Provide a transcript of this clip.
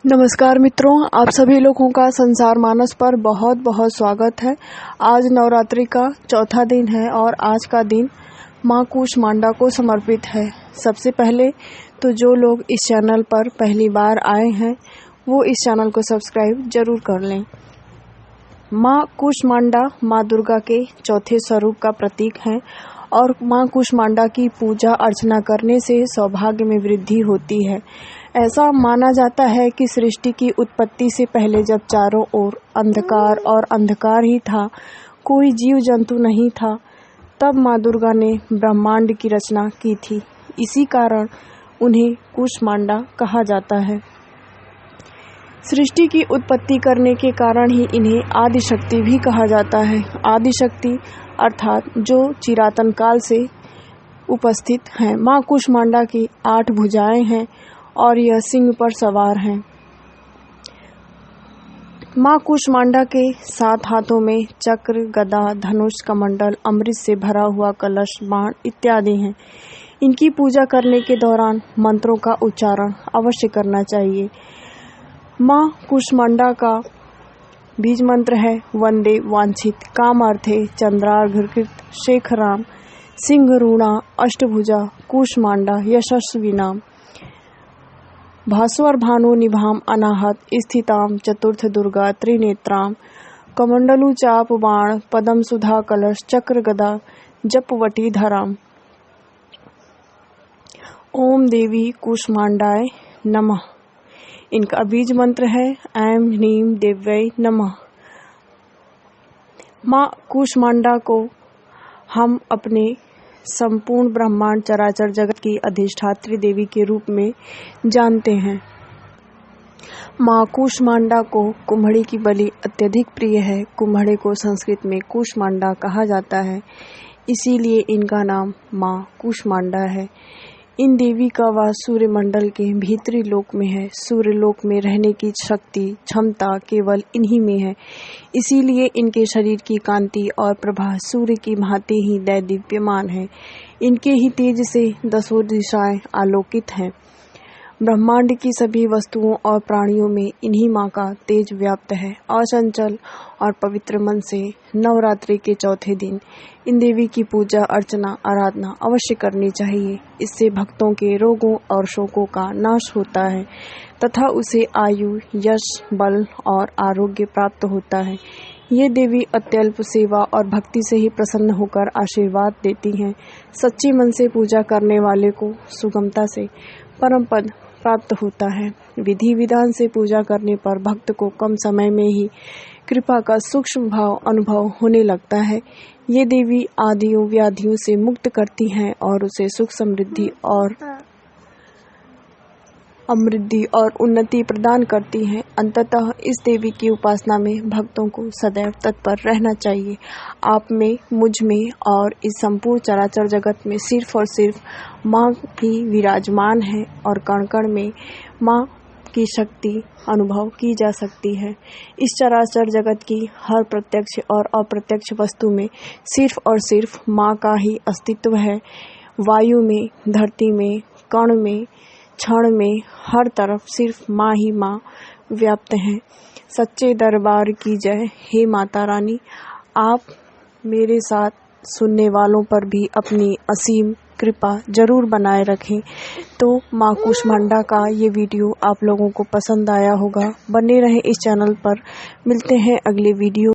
नमस्कार मित्रों, आप सभी लोगों का संसार मानस पर बहुत बहुत स्वागत है। आज नवरात्रि का चौथा दिन है और आज का दिन माँ कूष्मांडा को समर्पित है। सबसे पहले तो जो लोग इस चैनल पर पहली बार आए हैं वो इस चैनल को सब्सक्राइब जरूर कर लें। माँ कूष्मांडा माँ दुर्गा के चौथे स्वरूप का प्रतीक है और माँ कूष्मांडा की पूजा अर्चना करने से सौभाग्य में वृद्धि होती है। ऐसा माना जाता है कि सृष्टि की उत्पत्ति से पहले जब चारों ओर अंधकार और अंधकार ही था, कोई जीव जंतु नहीं था, तब माँ दुर्गा ने ब्रह्मांड की रचना की थी। इसी कारण उन्हें कूष्मांडा कहा जाता है। सृष्टि की उत्पत्ति करने के कारण ही इन्हें आदिशक्ति भी कहा जाता है। आदिशक्ति अर्थात जो चिरातन काल से उपस्थित हैं। माँ कूष्मांडा की 8 भुजाएं हैं और यह सिंह पर सवार हैं। माँ कूष्मांडा के 7 हाथों में चक्र, गदा, धनुष, कमंडल, अमृत से भरा हुआ कलश, बाण इत्यादि हैं। इनकी पूजा करने के दौरान मंत्रों का उच्चारण अवश्य करना चाहिए। माँ कूष्मांडा का बीज मंत्र है वंदे वांछित कामार्थे चंद्रार्घकृत शेखराम सिंहरूणा अष्टभुजा कूष्मांडा यशस्विनाम भास्वर भानु निभाम अनाहत स्थिताम चतुर्थ दुर्गा त्रिनेत्राम कमंडलु चाप बाण पदम सुधा कलश चक्र गदा जपवटी धराम। ओम देवी कूष्मांडाय नमः। इनका बीज मंत्र है ऐं ह्रीं देव्यै नमः। माँ कूष्मांडा को हम अपने संपूर्ण ब्रह्मांड चराचर जगत की अधिष्ठात्री देवी के रूप में जानते हैं। माँ कूष्मांडा को कुम्हड़ी की बलि अत्यधिक प्रिय है। कुम्हड़े को संस्कृत में कूष्मांडा कहा जाता है, इसीलिए इनका नाम माँ कूष्मांडा है। इन देवी का वास सूर्य मंडल के भीतरी लोक में है। सूर्य लोक में रहने की शक्ति क्षमता केवल इन्हीं में है, इसीलिए इनके शरीर की कांति और प्रभा सूर्य की भांति ही दैदीप्यमान है। इनके ही तेज से 10 दिशाएं आलोकित हैं। ब्रह्मांड की सभी वस्तुओं और प्राणियों में इन्हीं माँ का तेज व्याप्त है। अचंचल और पवित्र मन से नवरात्रि के चौथे दिन इन देवी की पूजा अर्चना आराधना अवश्य करनी चाहिए। इससे भक्तों के रोगों और शोकों का नाश होता है तथा उसे आयु, यश, बल और आरोग्य प्राप्त होता है। ये देवी अत्यल्प सेवा और भक्ति से ही प्रसन्न होकर आशीर्वाद देती हैं। सच्चे मन से पूजा करने वाले को सुगमता से परम पद प्राप्त होता है। विधि विधान से पूजा करने पर भक्त को कम समय में ही कृपा का सूक्ष्म भाव अनुभव होने लगता है। ये देवी आदियों व्याधियों से मुक्त करती हैं और उसे सुख समृद्धि और उन्नति प्रदान करती हैं। अंततः इस देवी की उपासना में भक्तों को सदैव तत्पर रहना चाहिए। आप में, मुझ में और इस संपूर्ण चराचर जगत में सिर्फ और सिर्फ माँ ही विराजमान है और कण कण में माँ की शक्ति अनुभव की जा सकती है। इस चराचर जगत की हर प्रत्यक्ष और अप्रत्यक्ष वस्तु में सिर्फ और सिर्फ माँ का ही अस्तित्व है। वायु में, धरती में, कण में, क्षण में, हर तरफ सिर्फ माँ ही माँ व्याप्त हैं। सच्चे दरबार की जय। हे माता रानी, आप मेरे साथ सुनने वालों पर भी अपनी असीम कृपा जरूर बनाए रखें। तो माँ कूष्मांडा का ये वीडियो आप लोगों को पसंद आया होगा। बने रहें इस चैनल पर। मिलते हैं अगले वीडियो